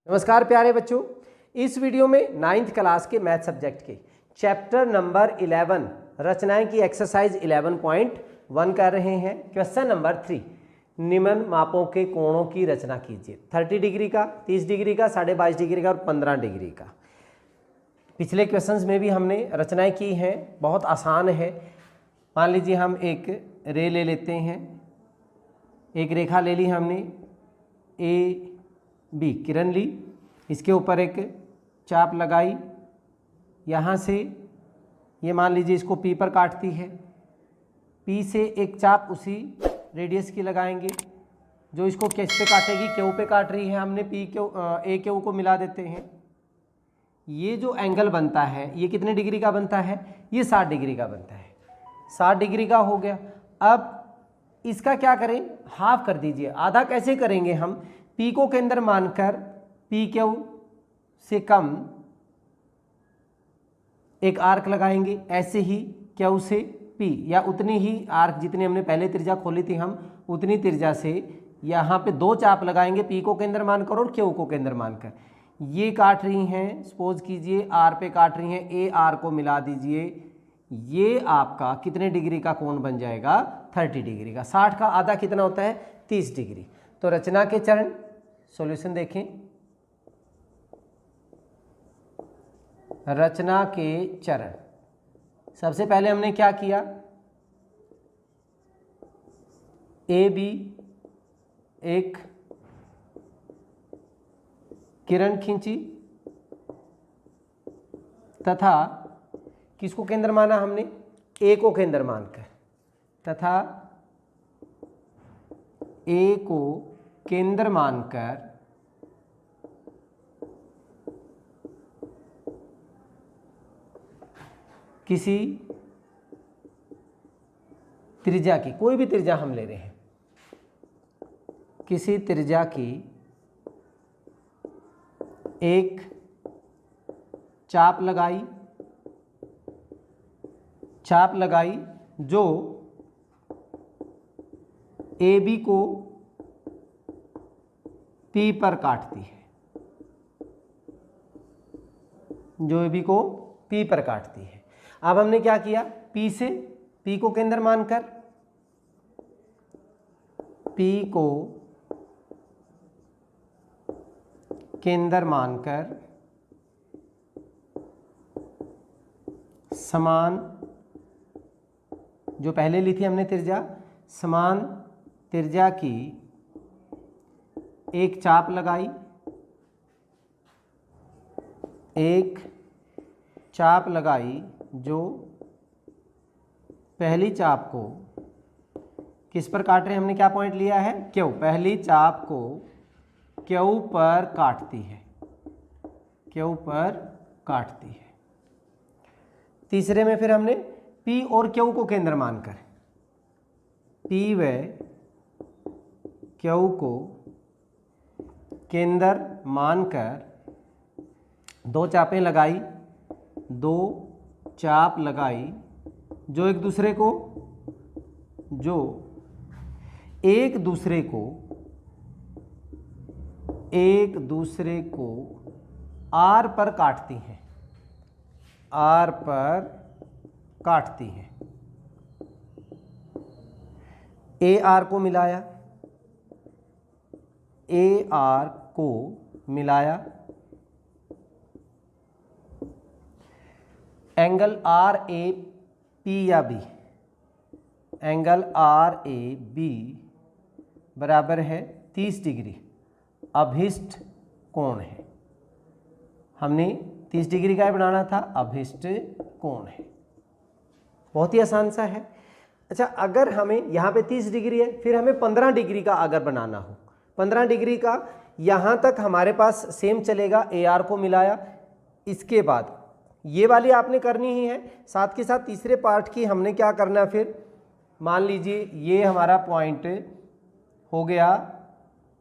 नमस्कार प्यारे बच्चों, इस वीडियो में 9th क्लास के मैथ सब्जेक्ट के चैप्टर नंबर 11 रचनाएं की एक्सरसाइज 11.1 कर रहे हैं। क्वेश्चन नंबर 3, निम्न मापों के कोणों की रचना कीजिए। 30 डिग्री का, 30 डिग्री का, 22.5 डिग्री का और 15 डिग्री का। पिछले क्वेश्चंस में भी हमने रचनाएं की हैं, बहुत आसान है। मान लीजिए हम एक रे ले लेते हैं, एक रेखा ले ली हमने, ए बी किरण ली, इसके ऊपर एक चाप लगाई, यहाँ से ये मान लीजिए इसको पी पर काटती है, पी से एक चाप उसी रेडियस की लगाएंगे जो इसको किस पे काटेगी, क्यू पे काट रही है। हमने पी क्यू ए क्यू को मिला देते हैं। ये जो एंगल बनता है ये कितने डिग्री का बनता है? ये 60 डिग्री का बनता है। 60 डिग्री का हो गया। अब इसका क्या करें? हाफ कर दीजिए। आधा कैसे करेंगे हम? पी को केंद्र मानकर पी क्यू से कम एक आर्क लगाएंगे, ऐसे ही क्यू से पी, या उतनी ही आर्क जितनी हमने पहले त्रिज्या खोली थी हम उतनी त्रिज्या से यहाँ पे दो चाप लगाएंगे, पी को केंद्र मानकर और क्यू को केंद्र मानकर। ये काट रही हैं, सपोज कीजिए आर पे काट रही हैं, ए आर को मिला दीजिए। ये आपका कितने डिग्री का कोण बन जाएगा? 30 डिग्री का। 60 का आधा कितना होता है? 30 डिग्री। तो रचना के चरण, सॉल्यूशन देखें। रचना के चरण, सबसे पहले हमने क्या किया? ए बी एक किरण खींची तथा किसको केंद्र माना हमने? ए को केंद्र मानकर, तथा ए को केंद्र मानकर किसी त्रिज्या की, कोई भी त्रिज्या हम ले रहे हैं, किसी त्रिज्या की एक चाप लगाई जो ए बी को पी पर काटती है, जो ए बी को पी पर काटती है। अब हमने क्या किया? पी से, पी को केंद्र मानकर पी को केंद्र मानकर समान, जो पहले ली थी हमने त्रिज्या, समान त्रिज्या की एक चाप लगाई, एक चाप लगाई जो पहली चाप को किस पर काट रहे हैं? हमने क्या पॉइंट लिया है? क्यू। पहली चाप को क्यू पर काटती है, क्यू पर काटती है। तीसरे में फिर हमने पी और क्यू को केंद्र मानकर, पी व क्यू को केंद्र मानकर दो चापें लगाई, दो चाप लगाई जो एक दूसरे को आर पर काटती हैं, आर पर काटती हैं। ए आर को मिलाया, ए आर को मिलाया, एंगल आर ए पी या B, angle R A B बराबर है 30 डिग्री, अभिष्ट कोण है। हमने 30 डिग्री का बनाना था, अभिष्ट कोण है। बहुत ही आसान सा है। अच्छा, अगर हमें यहाँ पे 30 डिग्री है, फिर हमें 15 डिग्री का अगर बनाना हो, 15 डिग्री का, यहाँ तक हमारे पास सेम चलेगा, ए आर को मिलाया, इसके बाद ये वाली आपने करनी ही है। साथ के साथ तीसरे पार्ट की हमने क्या करना? फिर मान लीजिए ये हमारा पॉइंट हो गया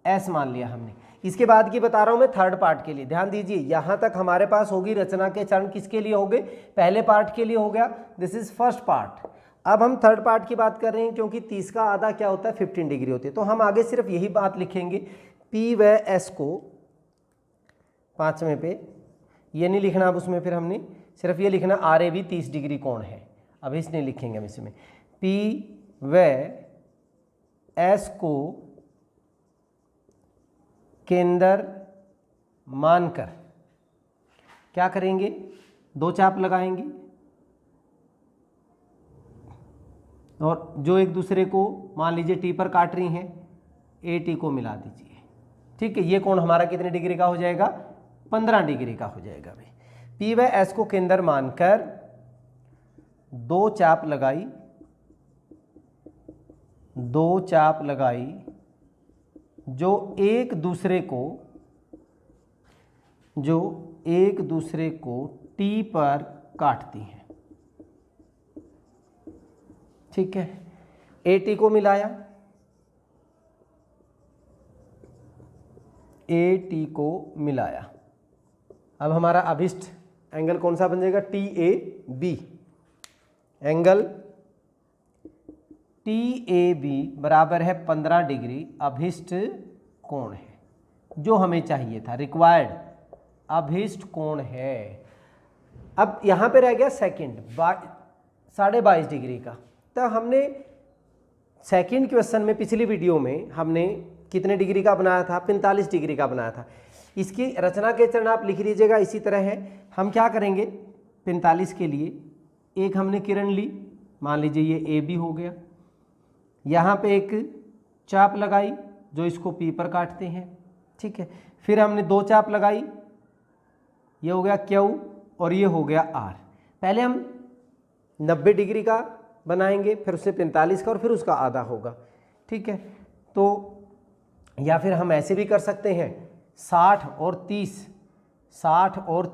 एस, मान लिया हमने। इसके बाद की बता रहा हूँ मैं थर्ड पार्ट के लिए, ध्यान दीजिए। यहाँ तक हमारे पास होगी रचना के चरण, किसके लिए हो गए? पहले पार्ट के लिए हो गया, दिस इज फर्स्ट पार्ट। अब हम थर्ड पार्ट की बात कर रहे हैं, क्योंकि 30 का आधा क्या होता है? 15 डिग्री होती है। तो हम आगे सिर्फ यही बात लिखेंगे, पी व एस को 5वें पे, ये नहीं लिखना अब उसमें, फिर हमने सिर्फ ये लिखना आर ए बी 30 डिग्री कोण है। अब इसने लिखेंगे हम इसमें पी व एस को केंद्र मानकर क्या करेंगे, 2 चाप लगाएंगे और जो एक दूसरे को मान लीजिए टी पर काट रही हैं, ए टी को मिला दीजिए। ठीक है, ये कोण हमारा कितने डिग्री का हो जाएगा, 15 डिग्री का हो जाएगा भाई। पी व एस को केंद्र मानकर 2 चाप लगाई, 2 चाप लगाई जो एक दूसरे को टी पर काटती हैं। ठीक है, ए टी को मिलाया, ए टी को मिलाया। अब हमारा अभिष्ट एंगल कौन सा बन जाएगा, T A B. Angle T A B बराबर है 15 डिग्री अभिष्ट कोण है, जो हमें चाहिए था, रिक्वायर्ड अभिष्ट कोण है। अब यहाँ पे रह गया सेकंड 22.5 डिग्री का। तो हमने सेकंड क्वेश्चन में पिछली वीडियो में हमने कितने डिग्री का बनाया था, 45 डिग्री का बनाया था। इसकी रचना के चरण आप लिख लीजिएगा इसी तरह है। हम क्या करेंगे, 45 के लिए एक हमने किरण ली, मान लीजिए ये ए बी हो गया, यहाँ पे एक चाप लगाई जो इसको पी पर काटते हैं। ठीक है, फिर हमने 2 चाप लगाई, ये हो गया क्यू और ये हो गया आर। पहले हम 90 डिग्री का बनाएंगे, फिर उससे 45 का और फिर उसका आधा होगा। ठीक है, तो या फिर हम ऐसे भी कर सकते हैं 60 और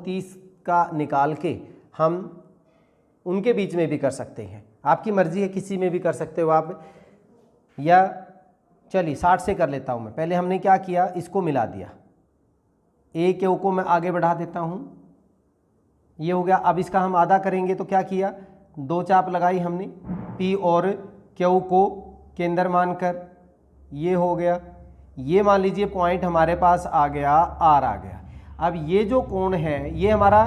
30 का निकाल के हम उनके बीच में भी कर सकते हैं, आपकी मर्जी है, किसी में भी कर सकते हो आप। या चलिए 60 से कर लेता हूँ मैं। पहले हमने क्या किया, इसको मिला दिया, ए क्यू को मैं आगे बढ़ा देता हूँ, ये हो गया। अब इसका हम आधा करेंगे तो क्या किया, 2 चाप लगाई हमने पी और क्यू को केंद्र मानकर, ये हो गया। ये मान लीजिए पॉइंट हमारे पास आ गया, आर आ गया। अब ये जो कोण है ये हमारा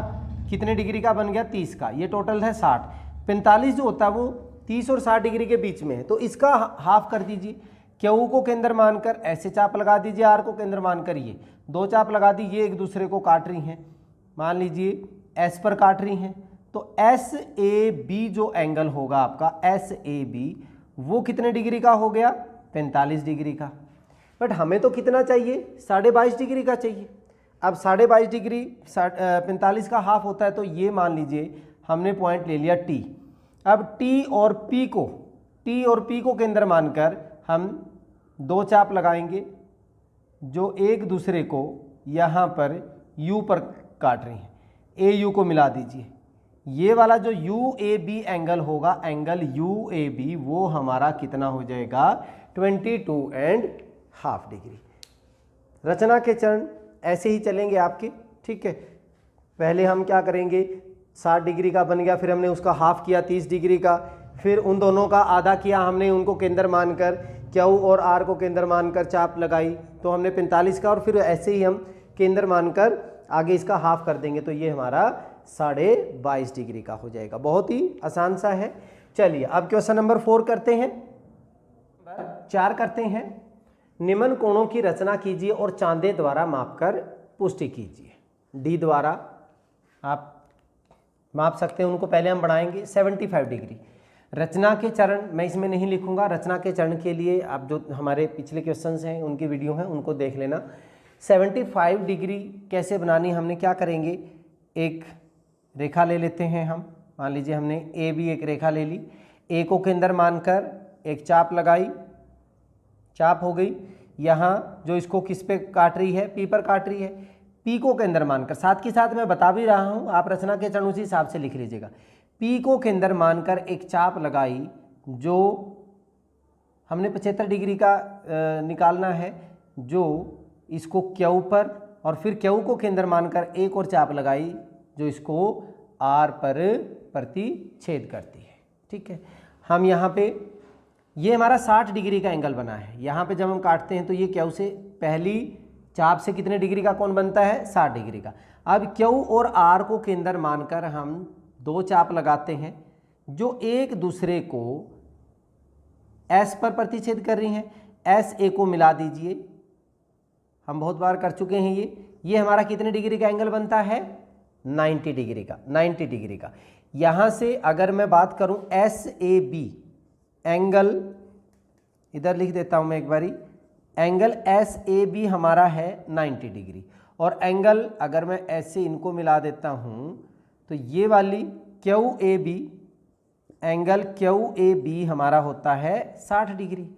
कितने डिग्री का बन गया, 30 का। ये टोटल है 60। 45 जो होता है वो 30 और 60 डिग्री के बीच में है, तो इसका हाफ कर दीजिए। क्यू को केंद्र मानकर ऐसे चाप लगा दीजिए, आर को केंद्र मानकर ये 2 चाप लगा दी, ये एक दूसरे को काट रही हैं, मान लीजिए एस पर काट रही हैं। तो एस ए बी जो एंगल होगा आपका, एस ए बी, वो कितने डिग्री का हो गया, 45 डिग्री का। बट हमें तो कितना चाहिए, 22.5 डिग्री का चाहिए। अब 22.5 डिग्री 45 का हाफ होता है, तो ये मान लीजिए हमने पॉइंट ले लिया टी। अब टी और पी को केंद्र मानकर हम 2 चाप लगाएंगे जो एक दूसरे को यहाँ पर यू पर काट रही हैं, ए यू को मिला दीजिए। ये वाला जो यू ए बी एंगल होगा, एंगल यू ए बी, वो हमारा कितना हो जाएगा, 22.5 डिग्री। रचना के चरण ऐसे ही चलेंगे आपके। ठीक है, पहले हम क्या करेंगे, 60 डिग्री का बन गया, फिर हमने उसका हाफ किया 30 डिग्री का, फिर उन दोनों का आधा किया हमने, उनको केंद्र मानकर, क्यू और आर को केंद्र मानकर चाप लगाई, तो हमने 45 का, और फिर ऐसे ही हम केंद्र मानकर आगे इसका हाफ कर देंगे, तो ये हमारा 22.5 डिग्री का हो जाएगा। बहुत ही आसान सा है। चलिए अब क्वेश्चन नंबर 4 करते हैं, 4 करते हैं। निम्न कोणों की रचना कीजिए और चांदे द्वारा मापकर पुष्टि कीजिए। डी द्वारा आप माप सकते हैं उनको, पहले हम बढ़ाएंगे 75 डिग्री। रचना के चरण मैं इसमें नहीं लिखूंगा, रचना के चरण के लिए आप जो हमारे पिछले क्वेश्चंस हैं उनकी वीडियो हैं उनको देख लेना। 75 डिग्री कैसे बनानी, हमने क्या करेंगे, एक रेखा ले लेते हैं हम, मान लीजिए हमने ए बी एक रेखा ले ली, ए को केंद्र मानकर एक चाप लगाई, चाप हो गई। यहाँ जो इसको किस पे काट रही है, पी पर काट रही है, पी को केंद्र मानकर, साथ के साथ मैं बता भी रहा हूँ, आप रचना के चरण उसी हिसाब से लिख लीजिएगा। पी को केंद्र मानकर एक चाप लगाई जो हमने 75 डिग्री का निकालना है, जो इसको क्यू पर, और फिर क्यू को केंद्र मानकर एक और चाप लगाई जो इसको आर पर प्रतिच्छेद करती है। ठीक है, हम यहाँ पे ये हमारा 60 डिग्री का एंगल बना है। यहाँ पे जब हम काटते हैं तो ये क्यू से पहली चाप से कितने डिग्री का कोण बनता है? 60 डिग्री का। अब Q और R को केंद्र मानकर हम दो चाप लगाते हैं जो एक दूसरे को S पर प्रतिच्छेद कर रही हैं। एस ए को मिला दीजिए, हम बहुत बार कर चुके हैं ये हमारा कितने डिग्री का एंगल बनता है? 90 डिग्री का, 90 डिग्री का। यहाँ से अगर मैं बात करूँ एस ए बी एंगल, इधर लिख देता हूँ मैं एक बारी, एंगल एस ए बी हमारा है 90 डिग्री, और एंगल अगर मैं ऐसे इनको मिला देता हूँ तो ये वाली Q A B, angle Q A B हमारा होता है 60 डिग्री।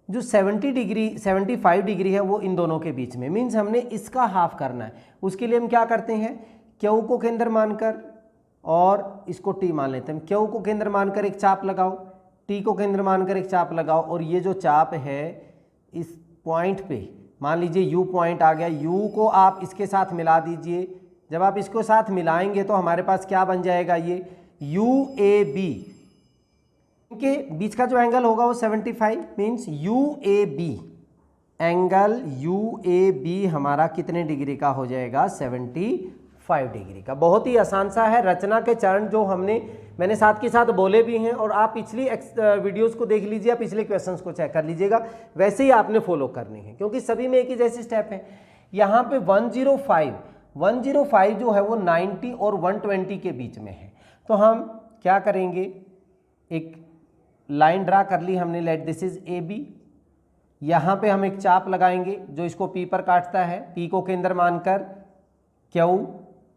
जो 70 डिग्री 75 डिग्री है वो इन दोनों के बीच में, मीन्स हमने इसका हाफ करना है। उसके लिए हम क्या करते हैं, क्यू को केंद्र मानकर और इसको टी मान लेते हैं। क्यू को केंद्र मानकर एक चाप लगाओ, टी को केंद्र मानकर एक चाप लगाओ, और ये जो चाप है इस पॉइंट पे मान लीजिए यू पॉइंट आ गया, यू को आप इसके साथ मिला दीजिए। जब आप इसको साथ मिलाएंगे तो हमारे पास क्या बन जाएगा, ये यू ए बी के बीच का जो एंगल होगा वो 75, means U A B, angle U A B हमारा कितने डिग्री का हो जाएगा? 75 डिग्री का। बहुत ही आसान सा है। रचना के चरण जो मैंने साथ के साथ बोले भी हैं, और आप पिछली वीडियोस को देख लीजिए, पिछले क्वेश्चंस को चेक कर लीजिएगा, वैसे ही आपने फॉलो करनी है क्योंकि सभी में एक ही जैसे स्टेप है। यहाँ पे 105 जो है वो 90 और 120 के बीच में है। तो हम क्या करेंगे, एक लाइन ड्रा कर ली हमने, let this is A B. यहाँ पे हम एक चाप लगाएंगे जो इसको पी पर काटता है, पी को केंद्र मानकर क्यू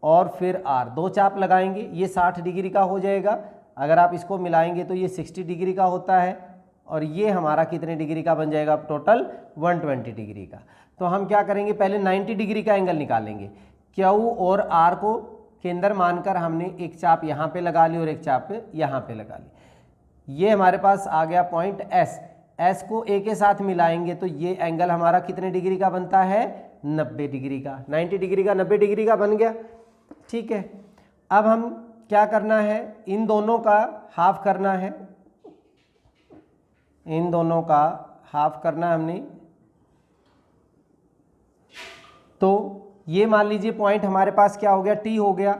और फिर आर, दो चाप लगाएंगे, ये 60 डिग्री का हो जाएगा। अगर आप इसको मिलाएंगे तो ये 60 डिग्री का होता है, और ये हमारा कितने डिग्री का बन जाएगा? टोटल 120 डिग्री का। तो हम क्या करेंगे, पहले 90 डिग्री का एंगल निकालेंगे। क्यू और आर को केंद्र मानकर हमने एक चाप यहाँ पे लगा ली और एक चाप यहाँ पे लगा ली। ये हमारे पास आ गया पॉइंट एस। एस को ए के साथ मिलाएंगे तो ये एंगल हमारा कितने डिग्री का बनता है? 90 डिग्री का। 90 डिग्री का 90 डिग्री का बन गया, ठीक है। अब हम क्या करना है, इन दोनों का हाफ करना है, इन दोनों का हाफ करना है हमने। तो ये मान लीजिए पॉइंट हमारे पास क्या हो गया, टी हो गया।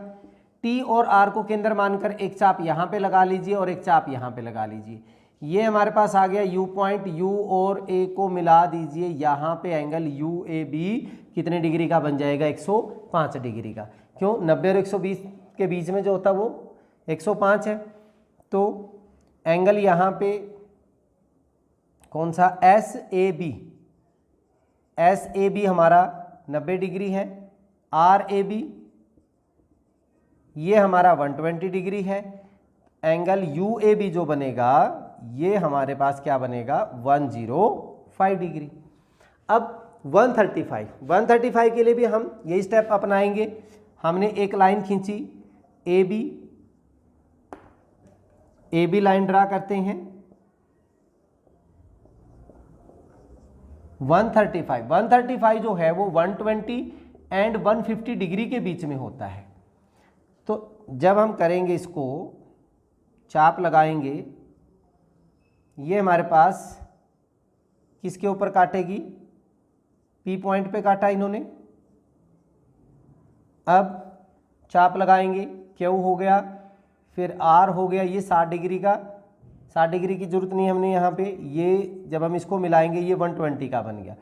टी और आर को केंद्र मानकर एक चाप यहाँ पे लगा लीजिए और एक चाप यहाँ पे लगा लीजिए। ये हमारे पास आ गया यू पॉइंट, यू और ए को मिला दीजिए, यहाँ पे एंगल यू ए बी कितने डिग्री का बन जाएगा? 105 डिग्री का। क्यों? 90 और 120 के बीच में जो होता है वो 105 है। तो एंगल यहाँ पे कौन सा? एस ए बी हमारा 90 डिग्री है। आर ए बी ये हमारा 120 डिग्री है। एंगल यू ए बी जो बनेगा ये हमारे पास क्या बनेगा? 105 डिग्री। अब 135 के लिए भी हम यही स्टेप अपनाएंगे। हमने एक लाइन खींची ए बी लाइन ड्रा करते हैं। 135 जो है वो 120 एंड 150 डिग्री के बीच में होता है। तो जब हम करेंगे, इसको चाप लगाएंगे, ये हमारे पास किसके ऊपर काटेगी? पी पॉइंट पे काटा इन्होंने। अब चाप लगाएंगे, क्यू हो गया, फिर आर हो गया, ये 60 डिग्री का। 60 डिग्री की जरूरत नहीं हमने यहाँ पे, ये जब हम इसको मिलाएंगे ये 120 का बन गया।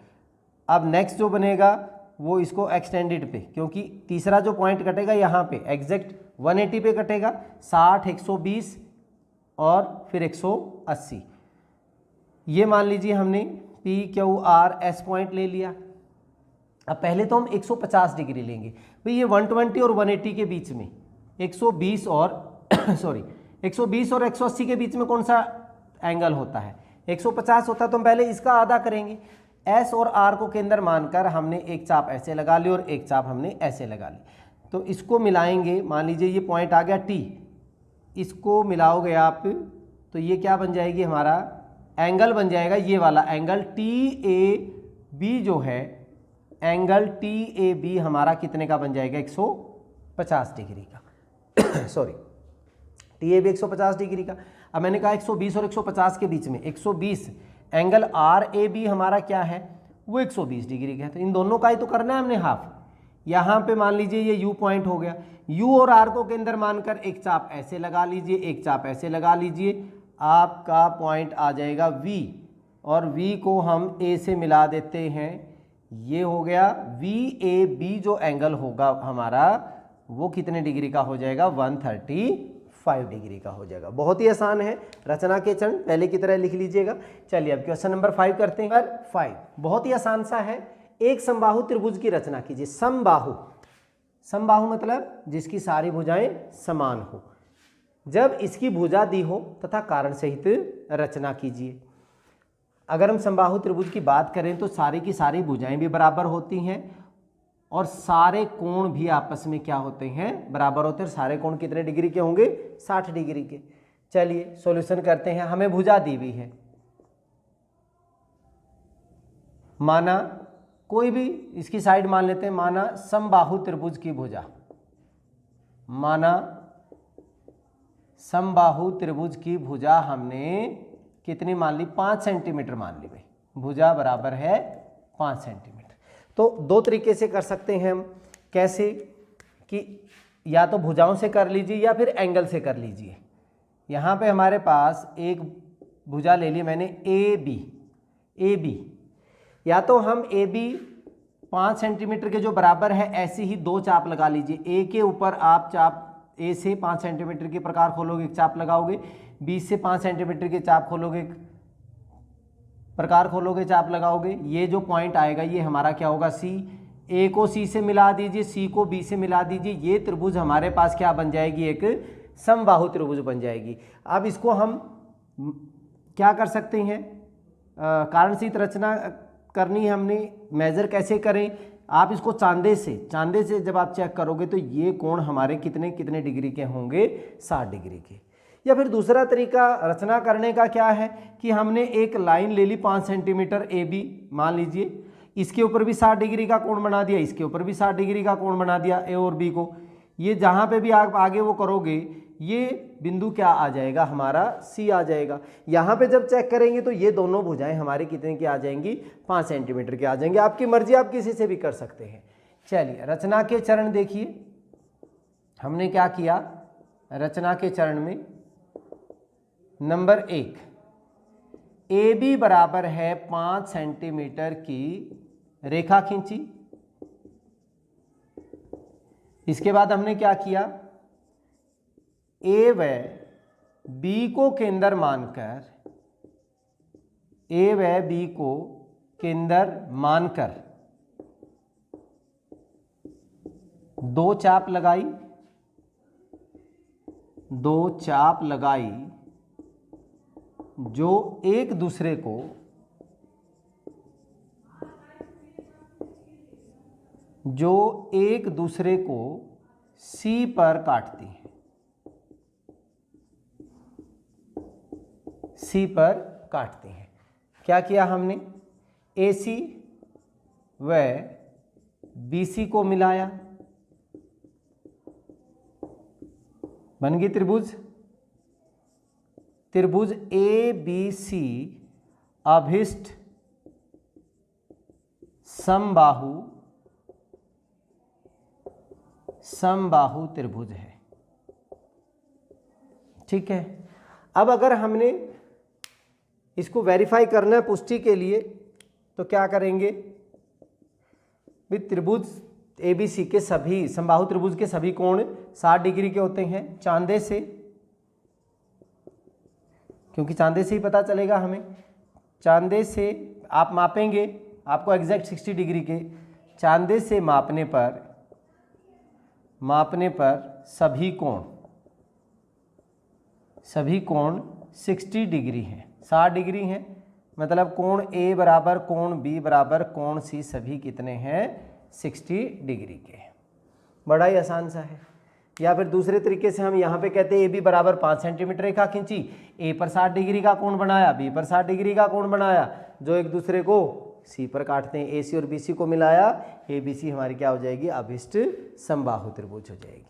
अब नेक्स्ट जो बनेगा वो इसको एक्सटेंडेड पे, क्योंकि तीसरा जो पॉइंट कटेगा यहाँ पे एग्जैक्ट 180 पे कटेगा। 60, 120 और फिर 180। ये मान लीजिए हमने P Q R S point ले लिया। अब पहले तो हम 150 डिग्री लेंगे भाई, ये 120 और 180 के बीच में 120 और 180 के बीच में कौन सा एंगल होता है? 150 होता है। तो हम पहले इसका आधा करेंगे। एस और आर को केंद्र मानकर हमने एक चाप ऐसे लगा ली और एक चाप हमने ऐसे लगा ली। तो इसको मिलाएंगे, मान लीजिए ये पॉइंट आ गया टी, इसको मिलाओगे आप तो ये क्या बन जाएगी? हमारा एंगल बन जाएगा ये वाला एंगल टी ए बी जो है, एंगल टी ए बी हमारा कितने का बन जाएगा? 150 डिग्री का। Sorry, T A B 150 degree का। अब मैंने कहा 120 और 150 के बीच में 120। एंगल आर ए बी हमारा क्या है? वो 120 डिग्री का है। तो इन दोनों का ही तो करना है हमने हाफ। यहाँ पे मान लीजिए ये यू पॉइंट हो गया, यू और आर को केंद्र मानकर एक चाप ऐसे लगा लीजिए, एक चाप ऐसे लगा लीजिए, आपका पॉइंट आ जाएगा वी, और वी को हम ए से मिला देते हैं। ये हो गया वी ए बी, जो एंगल होगा हमारा वो कितने डिग्री का हो जाएगा, 135 डिग्री का हो जाएगा। बहुत ही आसान है, रचना के चरण पहले की तरह लिख लीजिएगा। चलिए अब क्वेश्चन नंबर 5 करते हैं। 5 बहुत ही आसान सा है। एक समबाहु त्रिभुज की रचना कीजिए। समबाहु, समबाहु मतलब जिसकी सारी भुजाएं समान हो। जब इसकी भुजा दी हो तथा कारण सहित रचना कीजिए। अगर हम समबाहु त्रिभुज की बात करें तो सारी की सारी भुजाएं भी बराबर होती हैं और सारे कोण भी आपस में क्या होते हैं, बराबर होते हैं। सारे कोण कितने डिग्री के होंगे, 60 डिग्री के। चलिए सॉल्यूशन करते हैं। हमें भुजा दी हुई है, माना कोई भी इसकी साइड मान लेते हैं, माना समबाहु त्रिभुज की भुजा, माना समबाहु त्रिभुज की भुजा हमने कितनी मान ली, 5 सेंटीमीटर मान ली भाई। भुजा बराबर है 5 सेंटीमीटर। तो दो तरीके से कर सकते हैं हम। कैसे कि या तो भुजाओं से कर लीजिए या फिर एंगल से कर लीजिए। यहाँ पे हमारे पास एक भुजा ले ली मैंने ए बी, या तो हम ए बी 5 सेंटीमीटर के जो बराबर है ऐसी ही दो चाप लगा लीजिए। ए के ऊपर आप चाप ए से 5 सेंटीमीटर के प्रकार खोलोगे, एक चाप लगाओगे, बी से 5 सेंटीमीटर के चाप खोलोगे, प्रकार खोलोगे, चाप लगाओगे। ये जो पॉइंट आएगा ये हमारा क्या होगा, सी। ए को सी से मिला दीजिए, सी को बी से मिला दीजिए। ये त्रिभुज हमारे पास क्या बन जाएगी, एक समबाहु त्रिभुज बन जाएगी। अब इसको हम क्या कर सकते हैं, कारण सहित रचना करनी है हमने। मेजर कैसे करें, आप इसको चांदे से जब आप चेक करोगे तो ये कोण हमारे कितने कितने डिग्री के होंगे, 60 डिग्री के। या फिर दूसरा तरीका रचना करने का क्या है कि हमने एक लाइन ले ली 5 सेंटीमीटर ए बी मान लीजिए, इसके ऊपर भी 60 डिग्री का कोण बना दिया, इसके ऊपर भी 60 डिग्री का कोण बना दिया ए और बी को। ये जहाँ पे भी आप आगे वो करोगे ये बिंदु क्या आ जाएगा, हमारा सी आ जाएगा। यहाँ पे जब चेक करेंगे तो ये दोनों भुजाएं हमारी कितने की आ जाएंगी, 5 सेंटीमीटर की आ जाएंगी। आपकी मर्जी, आप किसी से भी कर सकते हैं। चलिए रचना के चरण देखिए, हमने क्या किया रचना के चरण में। नंबर 1, ए बी बराबर है 5 सेंटीमीटर की रेखा खींची। इसके बाद हमने क्या किया, ए व बी को केंद्र मानकर, ए व बी को केंद्र मानकर दो चाप लगाई, जो एक दूसरे को सी पर काटती हैं, क्या किया हमने, AC व BC को मिलाया, बन गई त्रिभुज ABC अभिष्ट समबाहु त्रिभुज है। ठीक है। अब अगर हमने इसको वेरीफाई करना है पुष्टि के लिए तो क्या करेंगे, त्रिभुज ABC के सभी समबाहु त्रिभुज के सभी कोण 60 डिग्री के होते हैं। चांदे से, क्योंकि चांदे से ही पता चलेगा हमें, चांदे से आप मापेंगे, आपको एग्जैक्ट 60 डिग्री के चांदे से मापने पर सभी कोण 60 डिग्री हैं, 60 डिग्री हैं। मतलब कोण A बराबर कोण B बराबर कोण C सभी कितने हैं, 60 डिग्री के। बड़ा ही आसान सा है। या फिर दूसरे तरीके से हम यहाँ पे कहते हैं ए बी बराबर 5 सेंटीमीटर रेखा खींची, ए पर 60 डिग्री का कोण बनाया, बी पर 60 डिग्री का कोण बनाया, जो एक दूसरे को सी पर काटते हैं। ए सी और बी सी को मिलाया, ए बी सी हमारी क्या हो जाएगी, अभिष्ट समबाहु त्रिभुज हो जाएगी।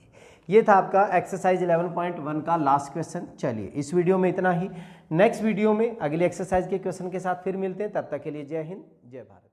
ये था आपका एक्सरसाइज 11.1 का लास्ट क्वेश्चन। चलिए इस वीडियो में इतना ही। नेक्स्ट वीडियो में अगली एक्सरसाइज के क्वेश्चन के साथ फिर मिलते हैं। तब तक के लिए जय हिंद, जय भारत।